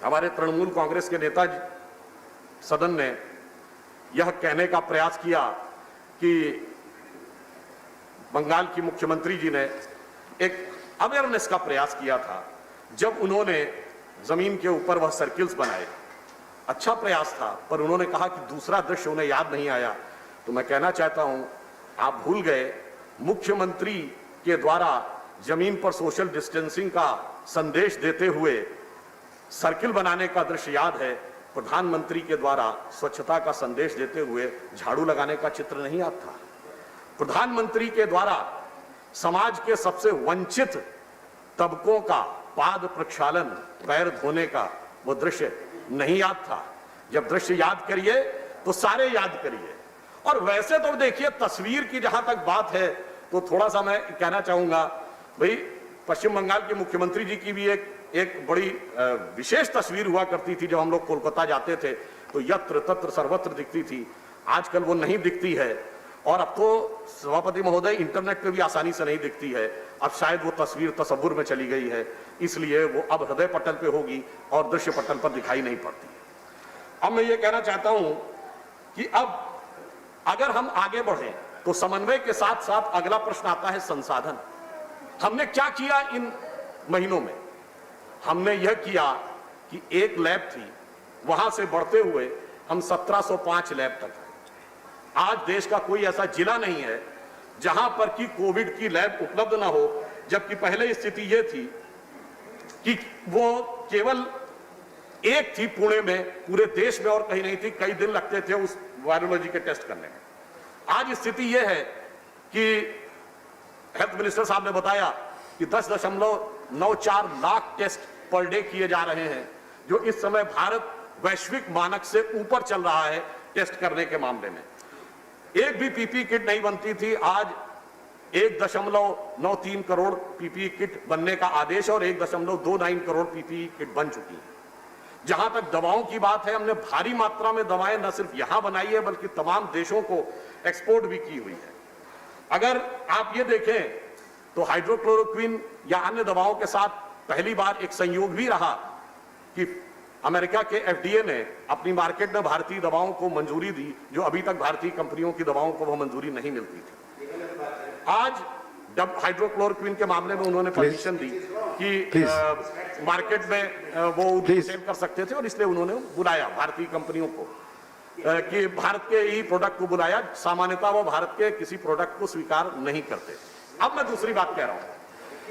हमारे तृणमूल कांग्रेस के नेता सदन ने यह कहने का प्रयास किया कि बंगाल की मुख्यमंत्री जी ने एक अवेयरनेस का प्रयास किया था जब उन्होंने जमीन के ऊपर वह सर्किल्स बनाए। अच्छा प्रयास था, पर उन्होंने कहा कि दूसरा दृश्य उन्हें याद नहीं आया। तो मैं कहना चाहता हूं, आप भूल गए, मुख्यमंत्री के द्वारा जमीन पर सोशल डिस्टेंसिंग का संदेश देते हुए सर्किल बनाने का दृश्य याद है, प्रधानमंत्री के द्वारा स्वच्छता का संदेश देते हुए झाड़ू लगाने का चित्र नहीं याद था। प्रधानमंत्री के द्वारा समाज के सबसे वंचित तबकों का पाद प्रक्षालन, पैर धोने का वो दृश्य नहीं याद था। जब दृश्य याद करिए तो सारे याद करिए। और वैसे तो देखिए, तस्वीर की जहां तक बात है तो थोड़ा सा मैं कहना चाहूंगा, भाई पश्चिम बंगाल के मुख्यमंत्री जी की भी एक बड़ी विशेष तस्वीर हुआ करती थी। जब हम लोग कोलकाता जाते थे तो यत्र तत्र सर्वत्र दिखती थी, आजकल वो नहीं दिखती है। और अब तो सभापति महोदय इंटरनेट पे भी आसानी से नहीं दिखती है। अब शायद वो तस्वीर तसव्वुर में चली गई है, इसलिए वो अब हृदय पटल पे होगी और दृश्य पटल पर दिखाई नहीं पड़ती। अब मैं ये कहना चाहता हूं कि अब अगर हम आगे बढ़े तो समन्वय के साथ साथ अगला प्रश्न आता है संसाधन। हमने क्या किया इन महीनों में? हमने यह किया कि एक लैब थी, वहां से बढ़ते हुए हम 1705 लैब तक। आज देश का कोई ऐसा जिला नहीं है जहां पर कि कोविड की लैब उपलब्ध ना हो, जबकि पहले स्थिति यह थी कि वो केवल एक थी पुणे में, पूरे देश में और कहीं नहीं थी। कई दिन लगते थे उस वायरोलॉजी के टेस्ट करने में। आज स्थिति यह है कि हेल्थ मिनिस्टर साहब ने बताया कि 10.94 लाख टेस्ट पर डे किए जा रहे हैं, जो इस समय भारत वैश्विक मानक से ऊपर चल रहा है टेस्ट करने के मामले में। एक भी पीपीई किट नहीं बनती थी, आज 1.93 करोड़ पीपीई किट बनने का आदेश और 1.29 करोड़ पीपीई किट बन चुकी है। जहां तक दवाओं की बात है, हमने भारी मात्रा में दवाएं न सिर्फ यहां बनाई है बल्कि तमाम देशों को एक्सपोर्ट भी की हुई है। अगर आप ये देखें तो हाइड्रोक्लोरोक्विन या अन्य दवाओं के साथ पहली बार एक संयोग भी रहा कि अमेरिका के एफडीए ने अपनी मार्केट में भारतीय दवाओं को मंजूरी दी, जो अभी तक भारतीय कंपनियों की दवाओं को वो मंजूरी नहीं मिलती थी। आज जब हाइड्रोक्लोरोक्विन के मामले में उन्होंने परमिशन दी कि मार्केट में वो सेल कर सकते थे, और इसलिए उन्होंने बुलाया भारतीय कंपनियों को कि भारत के ही प्रोडक्ट को बुलाया। सामान्यतः वो भारत के किसी प्रोडक्ट को स्वीकार नहीं करते। अब मैं दूसरी बात कह रहा हूं,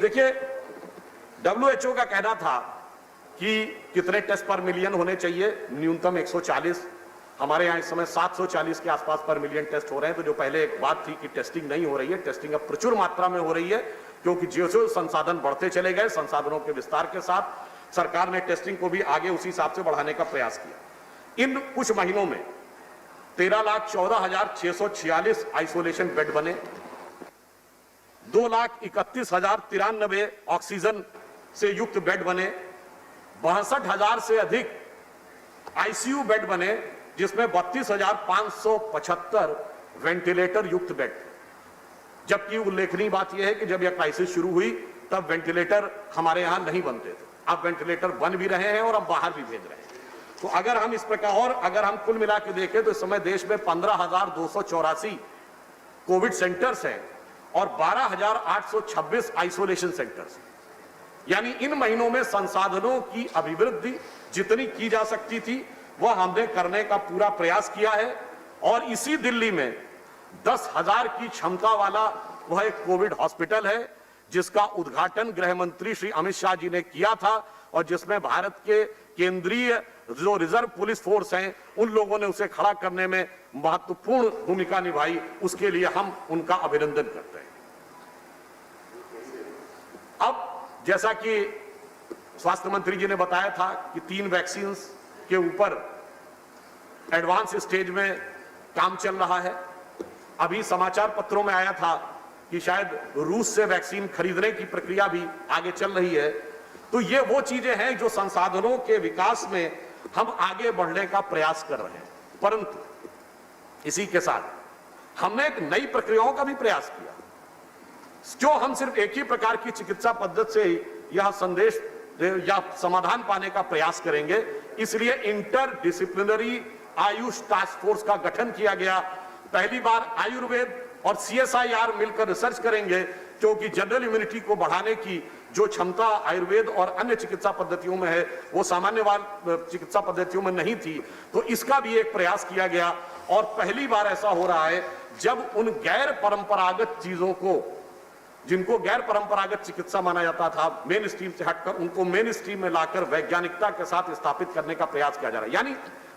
देखिए WHO का कहना था कि कितने टेस्ट पर मिलियन होने चाहिए, न्यूनतम 140। हमारे यहाँ इस समय 740 के आसपास पर मिलियन टेस्ट हो रहे हैं। तो जो पहले एक बात थी कि टेस्टिंग नहीं हो रही है, टेस्टिंग अब प्रचुर मात्रा में हो रही है, क्योंकि जो संसाधन बढ़ते चले गए, संसाधनों के विस्तार के साथ सरकार ने टेस्टिंग को भी आगे उसी हिसाब से बढ़ाने का प्रयास किया। इन कुछ महीनों में 13,14,646 आइसोलेशन बेड बने, 2,31,093 ऑक्सीजन से युक्त बेड बने, 62,000 से अधिक आईसीयू बेड बने, जिसमें 32,575 वेंटिलेटर युक्त बेड। जबकि उल्लेखनीय बात यह है कि जब यह क्राइसिस शुरू हुई तब वेंटिलेटर हमारे यहां नहीं बनते थे। अब वेंटिलेटर बन भी रहे हैं और अब बाहर भी भेज रहे हैं। तो अगर हम इस प्रकार, और अगर हम कुल मिला के देखें तो इस समय देश में 15,284 कोविड सेंटर्स हैं और 12,826 आइसोलेशन सेंटर्स। यानी इन महीनों में संसाधनों की अभिवृद्धि जितनी की जा सकती थी वह हमने करने का पूरा प्रयास किया है। और इसी दिल्ली में 10,000 की क्षमता वाला वह एक कोविड हॉस्पिटल है, जिसका उद्घाटन गृह मंत्री श्री अमित शाह जी ने किया था और जिसमें भारत के केंद्रीय जो रिजर्व पुलिस फोर्स हैं उन लोगों ने उसे खड़ा करने में महत्वपूर्ण भूमिका निभाई। उसके लिए हम उनका अभिनंदन करते हैं। अब जैसा कि स्वास्थ्य मंत्री जी ने बताया था कि 3 वैक्सीन के ऊपर एडवांस स्टेज में काम चल रहा है। अभी समाचार पत्रों में आया था कि शायद रूस से वैक्सीन खरीदने की प्रक्रिया भी आगे चल रही है। तो ये वो चीजें हैं जो संसाधनों के विकास में हम आगे बढ़ने का प्रयास कर रहे हैं। परंतु इसी के साथ हमने एक नई प्रक्रियाओं का भी प्रयास किया, जो हम सिर्फ एक ही प्रकार की चिकित्सा पद्धति से यह संदेश या समाधान पाने का प्रयास करेंगे। इसलिए inter disciplinary Ayush task force का गठन किया गया। पहली बार आयुर्वेद और CSIR मिलकर रिसर्च करेंगे, क्योंकि जनरल इम्यूनिटी को बढ़ाने की जो क्षमता आयुर्वेद और अन्य चिकित्सा पद्धतियों में है वो सामान्य चिकित्सा पद्धतियों में नहीं थी। तो इसका भी एक प्रयास किया गया। और पहली बार ऐसा हो रहा है जब उन गैर परंपरागत चीजों को, जिनको गैर परंपरागत चिकित्सा माना जाता था, मेन स्ट्रीम से हटकर उनको मेन स्ट्रीम में लाकर वैज्ञानिकता के साथ स्थापित करने का प्रयास किया जा रहा है। यानी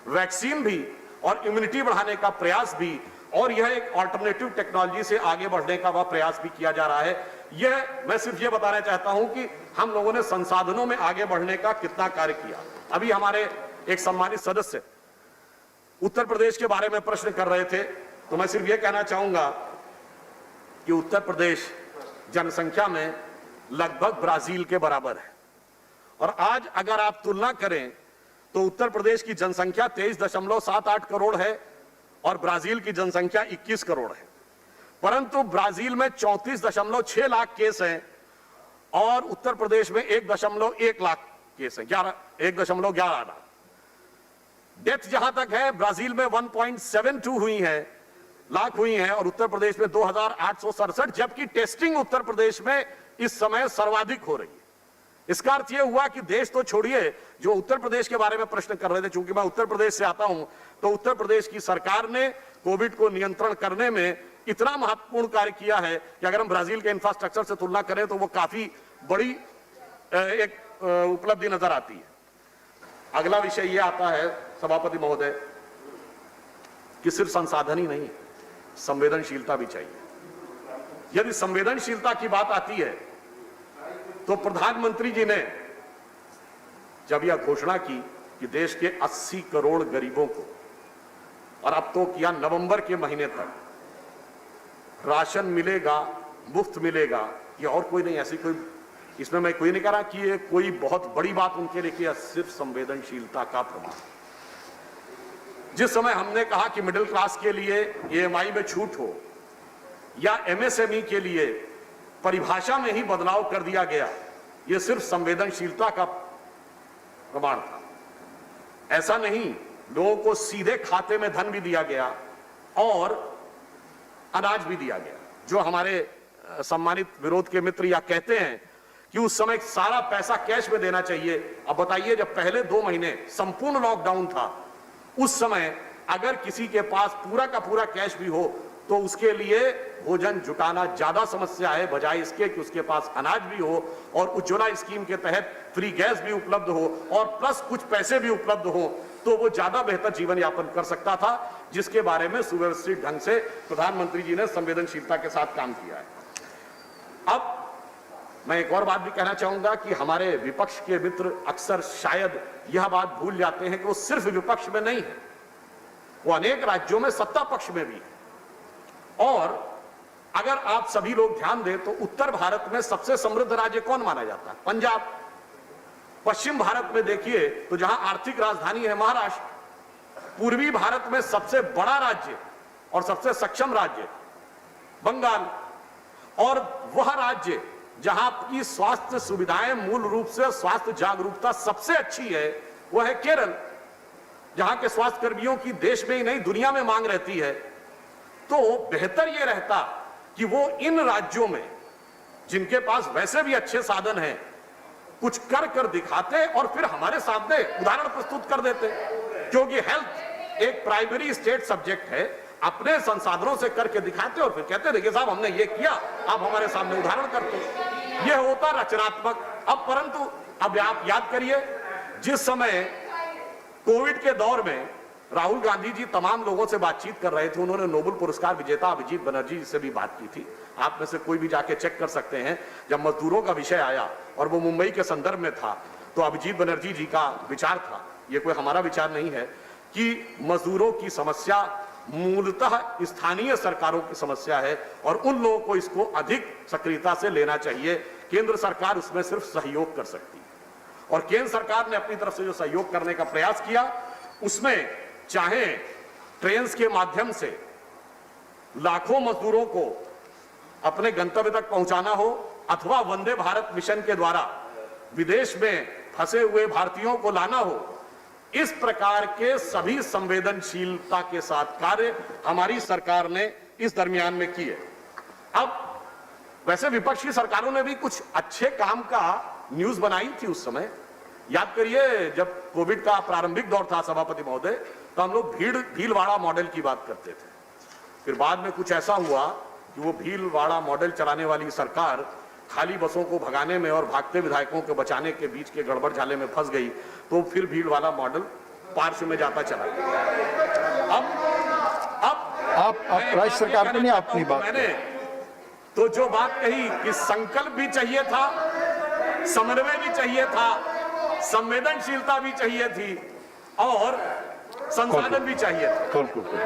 वैक्सीन भी और इम्यूनिटी बढ़ाने का प्रयास भी, और यह एक अल्टरनेटिव टेक्नोलॉजी से आगे बढ़ने का वह प्रयास भी किया जा रहा है। यह मैं सिर्फ यह बताना चाहता हूं कि हम लोगों ने संसाधनों में आगे बढ़ने का कितना कार्य किया। अभी हमारे एक सम्मानित सदस्य उत्तर प्रदेश के बारे में प्रश्न कर रहे थे, तो मैं सिर्फ यह कहना चाहूंगा कि उत्तर प्रदेश जनसंख्या में लगभग ब्राजील के बराबर है। और आज अगर आप तुलना करें तो उत्तर प्रदेश की जनसंख्या 23.78 करोड़ है और ब्राजील की जनसंख्या 21 करोड़ है। परंतु ब्राजील में 34.6 लाख केस हैं और उत्तर प्रदेश में 1.1 लाख केस हैं, 1.11 लाख। डेथ जहां तक है ब्राजील में 1.72 लाख हुई हैं और उत्तर प्रदेश में 2,867, जबकि टेस्टिंग उत्तर प्रदेश में इस समय सर्वाधिक हो रही है। इसका अर्थ यह हुआ कि देश तो छोड़िए, जो उत्तर प्रदेश के बारे में प्रश्न कर रहे थे, चूंकि मैं उत्तर प्रदेश से आता हूं, तो उत्तर प्रदेश की सरकार ने कोविड को नियंत्रण करने में इतना महत्वपूर्ण कार्य किया है कि अगर हम ब्राजील के इंफ्रास्ट्रक्चर से तुलना करें तो वो काफी बड़ी एक उपलब्धि नजर आती है। अगला विषय यह आता है सभापति महोदय कि सिर्फ संसाधन ही नहीं, संवेदनशीलता भी चाहिए। यदि संवेदनशीलता की बात आती है तो प्रधानमंत्री जी ने जब यह घोषणा की कि देश के 80 करोड़ गरीबों को, और अब तो किया नवंबर के महीने तक राशन मिलेगा, मुफ्त मिलेगा, ये और कोई नहीं, ऐसी कोई, इसमें मैं कोई नहीं कह रहा कि ये कोई बहुत बड़ी बात उनके लिए किया, सिर्फ संवेदनशीलता का प्रमाण। जिस समय हमने कहा कि मिडिल क्लास के लिए EMI में छूट हो या MSME के लिए परिभाषा में ही बदलाव कर दिया गया, यह सिर्फ संवेदनशीलता का प्रमाण था। ऐसा नहीं, लोगों को सीधे खाते में धन भी दिया गया और अनाज भी दिया गया। जो हमारे सम्मानित विरोध के मित्र या कहते हैं कि उस समय सारा पैसा कैश में देना चाहिए, अब बताइए जब पहले 2 महीने संपूर्ण लॉकडाउन था, उस समय अगर किसी के पास पूरा का पूरा कैश भी हो तो उसके लिए भोजन जुटाना ज्यादा समस्या है, बजाय इसके कि उसके पास अनाज भी हो और उज्ज्वला स्कीम के तहत फ्री गैस भी उपलब्ध हो और प्लस कुछ पैसे भी उपलब्ध हो, तो वो ज्यादा बेहतर जीवन यापन कर सकता था, जिसके बारे में सुव्यवस्थित ढंग से प्रधानमंत्री जी ने संवेदनशीलता के साथ काम किया है। अब मैं एक और बात भी कहना चाहूंगा कि हमारे विपक्ष के मित्र अक्सर शायद यह बात भूल जाते हैं कि वो सिर्फ विपक्ष में नहीं है, वो अनेक राज्यों में सत्ता पक्ष में भी है। और अगर आप सभी लोग ध्यान दें तो उत्तर भारत में सबसे समृद्ध राज्य कौन माना जाता है? पंजाब। पश्चिम भारत में देखिए तो जहां आर्थिक राजधानी है महाराष्ट्र। पूर्वी भारत में सबसे बड़ा राज्य और सबसे सक्षम राज्य बंगाल, और वह राज्य जहां की स्वास्थ्य सुविधाएं मूल रूप से स्वास्थ्य जागरूकता सबसे अच्छी है वह है केरल, जहां के स्वास्थ्य कर्मियों की देश में ही नहीं दुनिया में मांग रहती है। तो बेहतर यह रहता कि वो इन राज्यों में जिनके पास वैसे भी अच्छे साधन हैं कुछ कर दिखाते और फिर हमारे सामने उदाहरण प्रस्तुत कर देते, क्योंकि हेल्थ एक प्राइमरी स्टेट सब्जेक्ट है। अपने संसाधनों से करके दिखाते और फिर कहते देखिए साहब हमने ये किया, आप हमारे सामने उदाहरण करते। यह होता रचनात्मक। अब परंतु अब आप याद करिए, जिस समय कोविड के दौर में राहुल गांधी जी तमाम लोगों से बातचीत कर रहे थे, उन्होंने नोबेल पुरस्कार विजेता अभिजीत बनर्जी जी से भी बात की थी। आप में से कोई भी जाके चेक कर सकते हैं। जब मजदूरों का विषय आया और वो मुंबई के संदर्भ में था, तो अभिजीत बनर्जी जी का विचार था, ये कोई हमारा विचार नहीं है, कि मजदूरों की समस्या मूलतः स्थानीय सरकारों की समस्या है और उन लोगों को इसको अधिक सक्रियता से लेना चाहिए। केंद्र सरकार उसमें सिर्फ सहयोग कर सकती है और केंद्र सरकार ने अपनी तरफ से जो सहयोग करने का प्रयास किया उसमें चाहे ट्रेन के माध्यम से लाखों मजदूरों को अपने गंतव्य तक पहुंचाना हो, अथवा वंदे भारत मिशन के द्वारा विदेश में फंसे हुए भारतीयों को लाना हो, इस प्रकार के सभी संवेदनशीलता के साथ कार्य हमारी सरकार ने इस दरमियान में किए। अब वैसे विपक्ष की सरकारों ने भी कुछ अच्छे काम का न्यूज बनाई थी उस समय। याद करिए, जब कोविड का प्रारंभिक दौर था सभापति महोदय, तो हम लोग भीलवाड़ा मॉडल की बात करते थे। फिर बाद में कुछ ऐसा हुआ कि वो भीलवाड़ा मॉडल चलाने वाली सरकार खाली बसों को भगाने में और भागते विधायकों को बचाने के बीच के गड़बड़ झाले में फंस गई, तो फिर भीलवाड़ा मॉडल पार्श्व में जाता चला। अब राज्य सरकार ने अपनी बात, मैंने तो जो बात कही कि संकल्प भी चाहिए था, समन्वय भी चाहिए था, संवेदनशीलता भी चाहिए थी और संसाधन भी चाहिए था,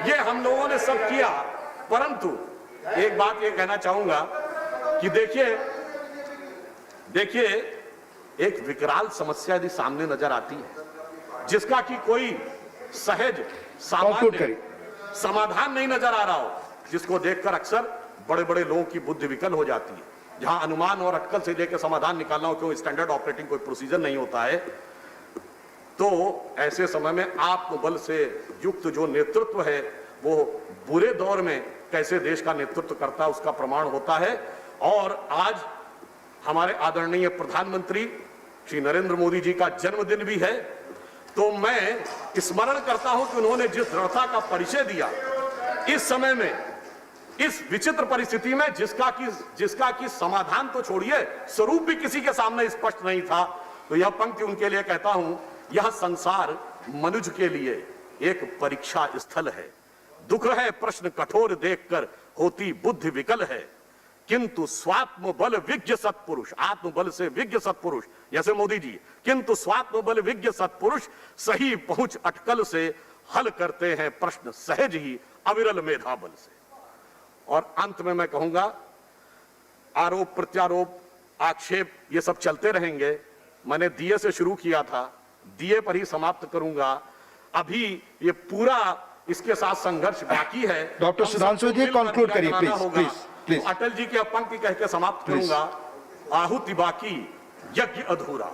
ये हम लोगों ने सब किया। परंतु एक बात ये कहना चाहूंगा कि देखिए एक विकराल समस्या यदि सामने नजर आती है जिसका कि कोई सहज सामान्य समाधान नहीं नजर आ रहा हो, जिसको देखकर अक्सर बड़े बड़े लोगों की बुद्धि विकल हो जाती है, जहां अनुमान और अक्कल से लेकर समाधान निकालना हो, क्यों स्टैंडर्ड ऑपरेटिंग कोई प्रोसीजर नहीं होता है, तो ऐसे समय में आत्मबल से युक्त जो नेतृत्व है वो बुरे दौर में कैसे देश का नेतृत्व करता है उसका प्रमाण होता है। और आज हमारे आदरणीय प्रधानमंत्री श्री नरेंद्र मोदी जी का जन्मदिन भी है, तो मैं स्मरण करता हूं कि उन्होंने जिस दृढ़ता का परिचय दिया इस समय में, इस विचित्र परिस्थिति में, जिसका कि समाधान तो छोड़िए, स्वरूप भी किसी के सामने स्पष्ट नहीं था, तो यह पंक्ति उनके लिए कहता हूं, यह संसार मनुष्य के लिए एक परीक्षा स्थल है, दुख है प्रश्न कठोर देखकर होती बुद्धि विकल है, किंतु स्वात्म बल विज्ञ सत्पुरुष, आत्मबल से विज्ञ सत्पुरुष जैसे मोदी जी, किंतु स्वात्म बल विज्ञ सत्पुरुष सही पहुंच अटकल से हल करते हैं प्रश्न सहज ही अविरल मेधा बल से। और अंत में मैं कहूंगा, आरोप प्रत्यारोप आक्षेप ये सब चलते रहेंगे। मैंने दिए से शुरू किया था, दिए पर ही समाप्त करूंगा। अभी ये पूरा इसके साथ संघर्ष बाकी है। डॉक्टर सुधांशु जी कंक्लूड करिए प्लीज। तो अटल जी की पंक्ति कह के समाप्त करूंगा, आहुति बाकी यज्ञ अधूरा,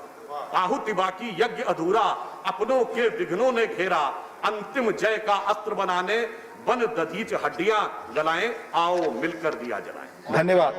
आहुति बाकी यज्ञ अधूरा, अपनों के विघ्नों ने घेरा, अंतिम जय का अस्त्र बनाने बन दधीच हड्डियां जलाएं, आओ मिलकर दिया जलाएं। धन्यवाद।